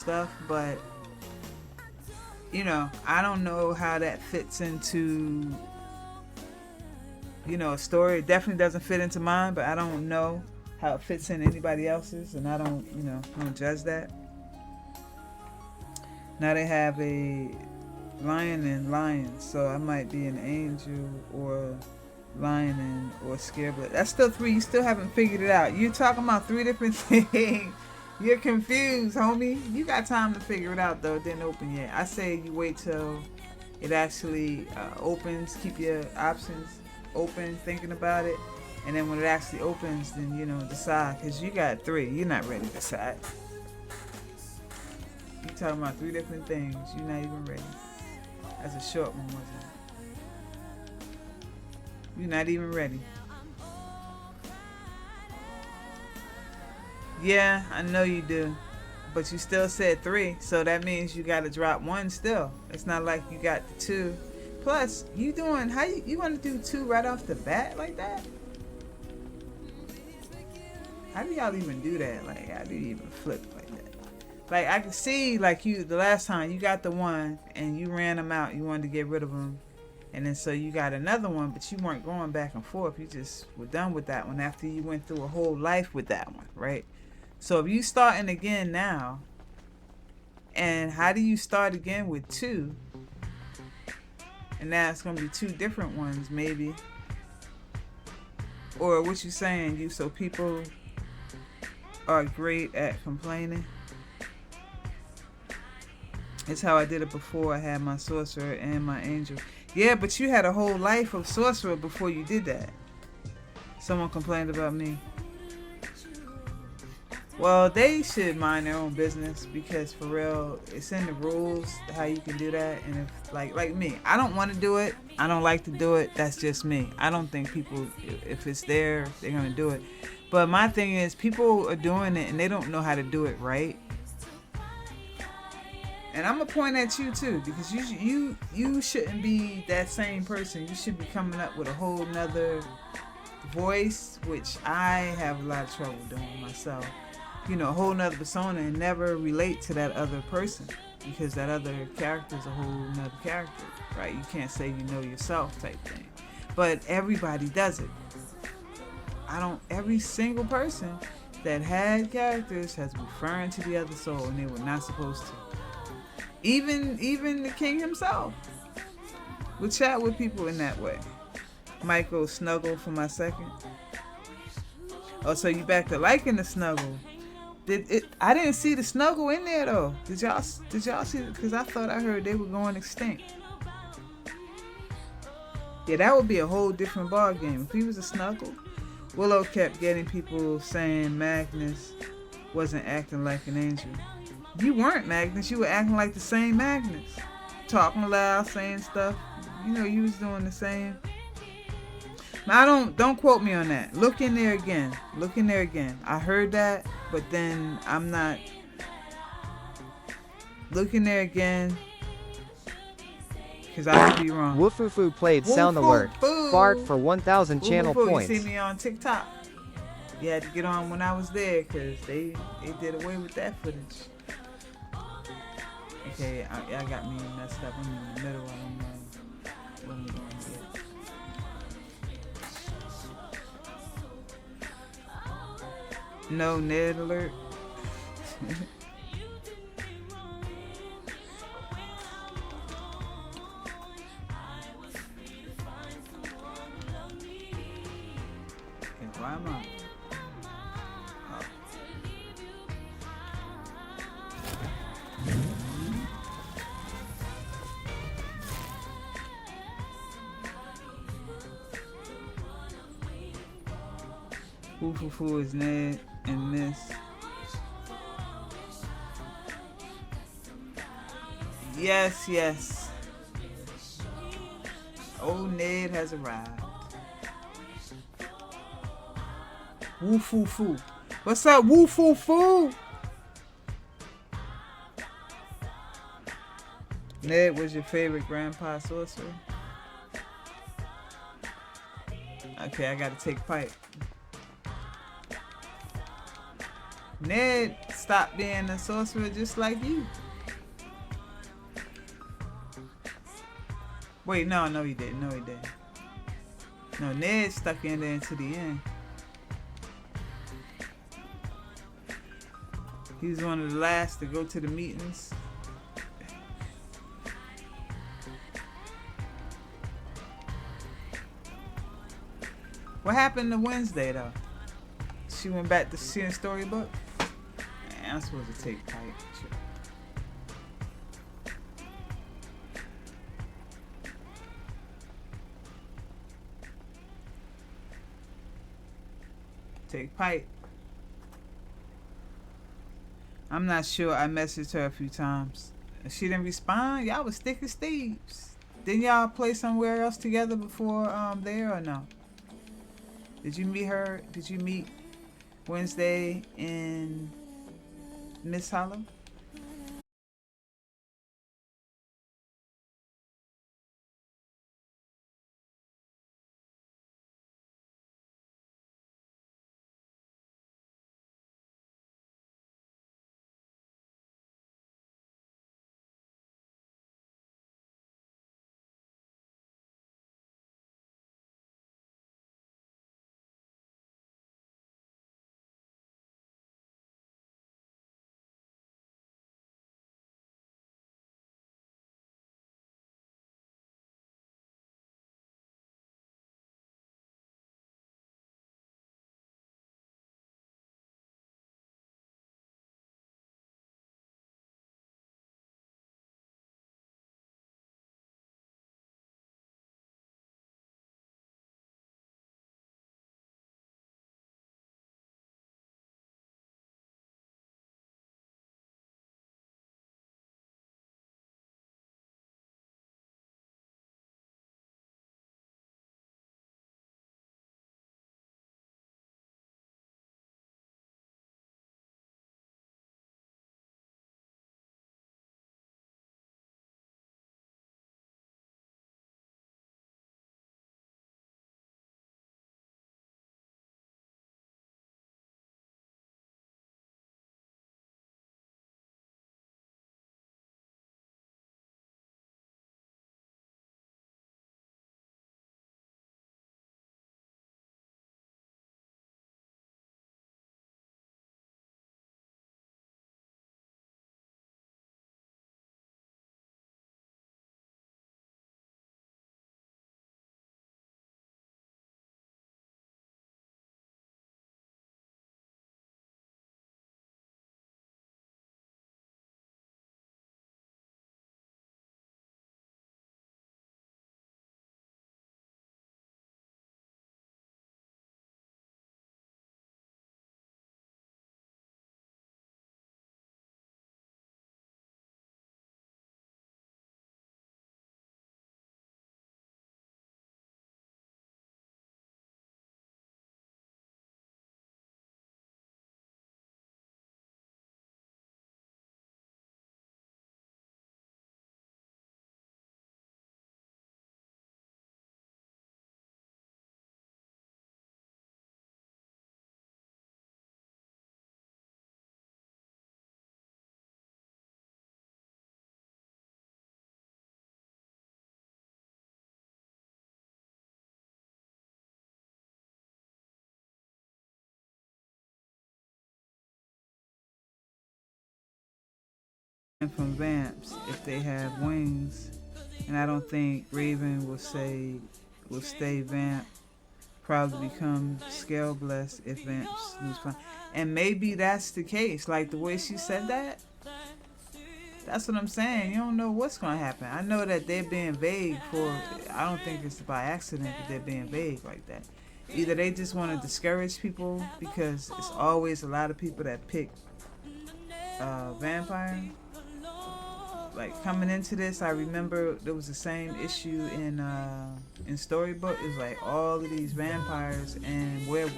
stuff, but I don't know how that fits into a story. It definitely doesn't fit into mine, but I don't know how it fits in anybody else's, and I don't judge that. Now they have a lion and lion, so I might be an angel or lion and or scareblood. That's still three. You still haven't figured it out. You're talking about three different things. You're confused, homie. You got time to figure it out though. It didn't open yet. I say you wait till it actually opens. Keep your options open, thinking about it, and then when it actually opens, then decide. Cause you got three. You're not ready to decide. You talking about three different things. You're not even ready. That's a short one, wasn't it? You're not even ready. Yeah, I know you do. But you still said three, so that means you gotta drop one still. It's not like you got the two. Plus, you doing how you wanna do two right off the bat like that? How do y'all even do that? Like, how do you even flip like that? Like, I can see, like, you, the last time you got the one and you ran them out, you wanted to get rid of them. And then so you got another one, but you weren't going back and forth. You just were done with that one after you went through a whole life with that one, right? So if you starting again now, and how do you start again with two? And now it's going to be two different ones, maybe. Or what you saying, you so people are great at complaining. It's how I did it before. I had my sorcerer and my angel. Yeah, but you had a whole life of sorcerer before you did that. Someone complained about me. Well, they should mind their own business because for real, it's in the rules how you can do that. And if like me, I don't want to do it. I don't like to do it. That's just me. I don't think people, if it's there, they're gonna do it. But my thing is, people are doing it and they don't know how to do it right. And I'm gonna point at you too, because you shouldn't be that same person. You should be coming up with a whole nother voice, which I have a lot of trouble doing myself. A whole nother persona and never relate to that other person, because that other character is a whole nother character, right? You can't say you know yourself type thing. But everybody does it. Every single person that had characters has referring to the other soul, and they were not supposed to. Even the king himself would chat with people in that way. Michael snuggle for my second. Oh, so you back to liking the snuggle? I didn't see the snuggle in there though. Did y'all see it? Because I thought I heard they were going extinct. Yeah, that would be a whole different ball game if he was a snuggle. Willow kept getting people saying Magnus wasn't acting like an angel. You weren't Magnus. You were acting like the same Magnus. Talking loud, saying stuff. You was doing the same. Now, don't quote me on that. Look in there again. I heard that, but then I'm not. Look in there again, because I could be wrong. Woofufu played Sound Alert. Fart for 1,000 channel points. You see me on TikTok. You had to get on when I was there, because they did away with that footage. Okay, I got me messed up. I'm in the middle. I don't know what I'm going to get. No Ned alert. Okay, why am I? Woofufu is Ned in this. Yes. Old Ned has arrived. Woofufu. What's up, Woofufu? Ned was your favorite grandpa sorcerer? Okay, I gotta take pipe. Ned, stop. stop being a sorcerer just like you. Wait, no, he didn't. No, he didn't. No, Ned stuck in there until the end. He was one of the last to go to the meetings. What happened to Wednesday, though? She went back to seeing Storybook? Man, I'm supposed to take Pipe. Take Pipe. I'm not sure. I messaged her a few times. She didn't respond. Y'all was thick as thieves. Didn't y'all play somewhere else together before there or no? Did you meet her? Did you meet Wednesday in Miss Hollow? And from Vamps, if they have wings, and I don't think Raven will stay Vamp. Probably become scale blessed if Vamps lose fun. And maybe that's the case. Like the way she said that, that's what I'm saying. You don't know what's gonna happen. I know that they're being vague for. I don't think it's by accident that they're being vague like that. Either they just want to discourage people because it's always a lot of people that pick vampire. Like coming into this, I remember there was the same issue in Storybook. It was like all of these vampires and werewolves.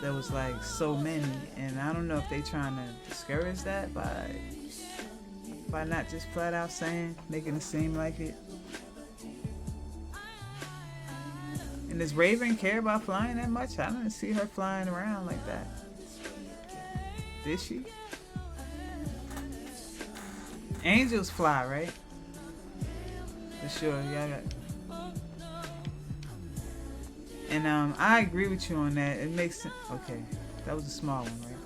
There was like so many, and I don't know if they trying to discourage that by not just flat out saying, making it seem like it. And does Raven care about flying that much? I didn't see her flying around like that. Did she? Angels fly, right? For sure. Yeah. And I agree with you on that. It makes sense. Okay, that was a small one, right?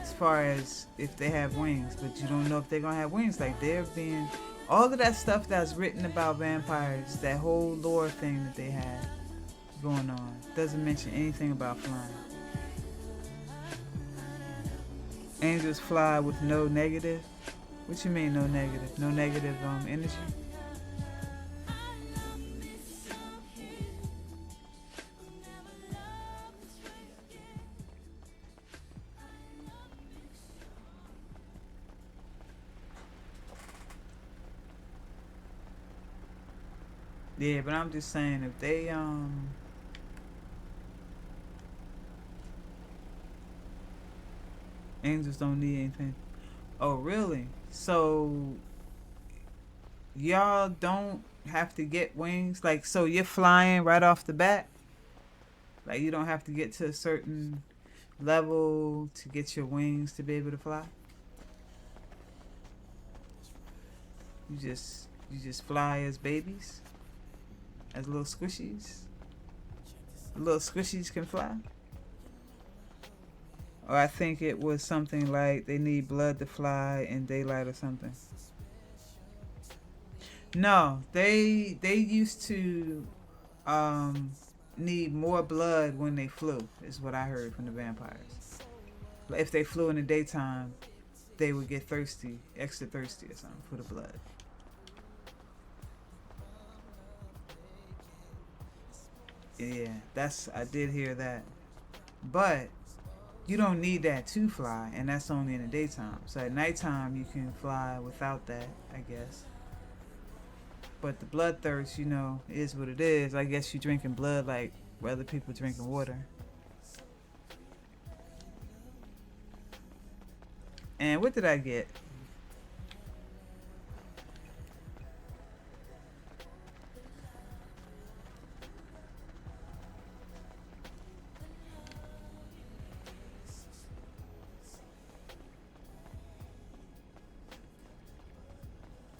As far as if they have wings, but you don't know if they're gonna have wings. Like they're being all of that stuff that's written about vampires, that whole lore thing that they had going on, doesn't mention anything about flying. Angels fly with no negative. What you mean no negative? No negative energy? Yeah, but I'm just saying if they angels don't need anything. Oh really? So y'all don't have to get wings? Like so you're flying right off the bat? Like you don't have to get to a certain level to get your wings to be able to fly? You just fly as babies? As little squishies? Little squishies can fly? Or I think it was something like they need blood to fly in daylight or something. No, they used to need more blood when they flew, is what I heard from the vampires. If they flew in the daytime, they would get thirsty, extra thirsty or something for the blood. Yeah, I did hear that. But you don't need that to fly, and that's only in the daytime. So at nighttime, you can fly without that, I guess. But the bloodthirst, is what it is. I guess you're drinking blood like other people drinking water. And what did I get?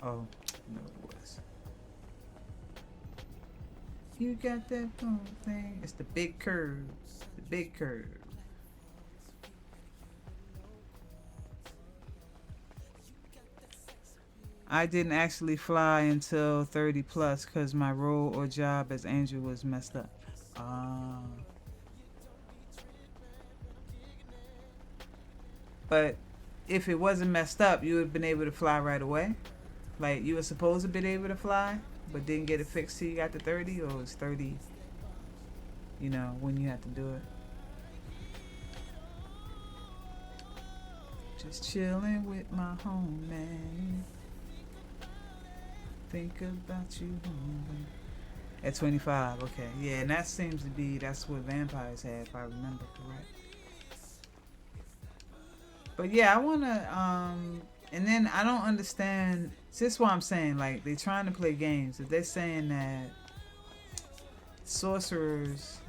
Oh, no, it was. You got that phone thing. It's the big curve. The big curve. I didn't actually fly until 30 plus because my role or job as Angel was messed up. But if it wasn't messed up, you would have been able to fly right away. Like you were supposed to be able to fly, but didn't get it fixed till you got to 30, or it was 30, when you had to do it. Just chilling with my homie. Think about you, homie. At 25, okay. Yeah, and that's what vampires have, if I remember correct. But yeah, I wanna and then I don't understand. This is what I'm saying. Like they're trying to play games. If they're saying that sorcerers,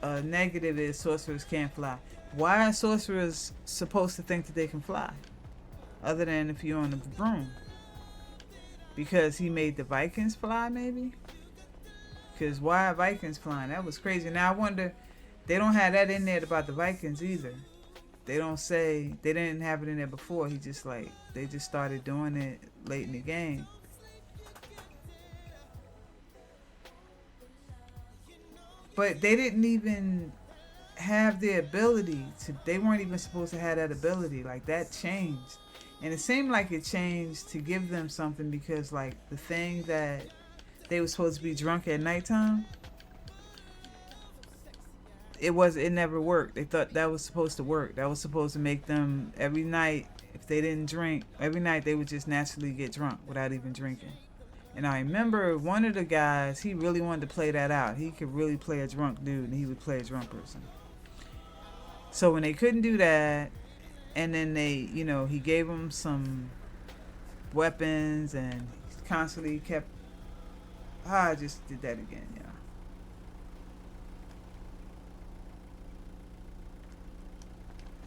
negative is sorcerers can't fly. Why are sorcerers supposed to think that they can fly? Other than if you're on a broom. Because he made the Vikings fly, maybe. Because why are Vikings flying? That was crazy. Now I wonder, they don't have that in there about the Vikings either. They don't say, they didn't have it in there before. They just started doing it late in the game. But they didn't even have the ability they weren't even supposed to have that ability. Like that changed. And it seemed like it changed to give them something because like the thing that they were supposed to be drunk at nighttime, it never worked. They thought that was supposed to work. That was supposed to make them every night, if they didn't drink, every night they would just naturally get drunk without even drinking. And I remember one of the guys, he really wanted to play that out. He could really play a drunk dude and he would play a drunk person. So when they couldn't do that, and then he gave them some weapons and constantly kept, I just did that again,